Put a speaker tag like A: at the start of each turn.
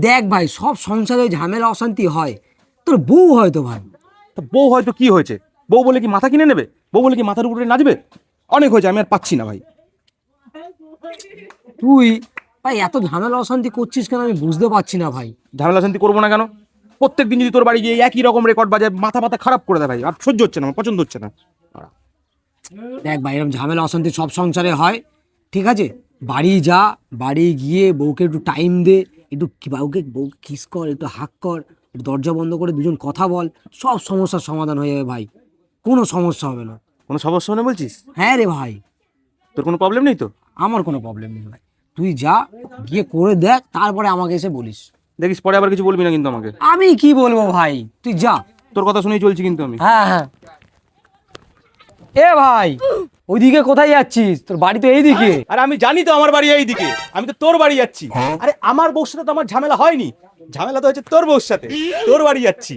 A: দেখ ভাই, সব সংসারে ঝামেলা অশান্তি হয়, তোর বউ হয়তো ভাই।
B: তো বউ হয়তো কি হয়েছে? বউ বলে কি মাথা কিনে নেবে? বউ বলে কি মাথার উপরে নাচবে? অনেক হয়েছে, আমি আর পাচ্ছি না ভাই।
A: তুই ভাই এত ঝামেলা অশান্তি করছিস কেন আমি বুঝতে পারছি না ভাই।
B: ঝামেলা শান্তি করবো না কেন? প্রত্যেকদিন যদি তোর বাড়ি গিয়ে একই রকম রেকর্ড বাজে, মাথা মাথা খারাপ করে দেয় ভাই। আর সহ্য হচ্ছে না, আমার পছন্দ হচ্ছে না।
A: দেখ ভাই, এরকম ঝামেলা অশান্তি সব সংসারে হয়, ঠিক আছে? বাড়ি যা, বাড়ি গিয়ে বউকে একটু টাইম দে, একটু বউকে কিস কর, একটু হাক কর, একটু দরজা বন্ধ করে দুজন কথা বল, সব সমস্যার সমাধান হয়ে যাবে ভাই, কোনো সমস্যা হবে না।
B: কোনো সমস্যা নেই বলছিস?
A: হ্যাঁ রে ভাই,
B: তোর কোনো প্রবলেম নেই তো?
A: আমার কোনো প্রবলেম নেই ভাই, তুই যা, গিয়ে করে দেখ, তারপরে আমাকে এসে বলিস।
B: দেখিস পরে আবার কিছু বলবি না কিন্তু আমাকে।
A: আমি কি বলবো ভাই, তুই যা।
B: তোর কথা শুনেই চলছি কিন্তু আমি।
A: হ্যাঁ হ্যাঁ। এ ভাই, ওইদিকে কোথায় যাচ্ছিস? তোর বাড়ি তো এইদিকে।
B: আরে আমি জানি তো আমার বাড়ি এইদিকে, আমি তো তোর বাড়ি যাচ্ছি। আরে আমার বউর সাথে তো আমার ঝামেলা হয়নি, ঝামেলা তো হচ্ছে তোর বউর সাথে। তোর বাড়ি যাচ্ছি।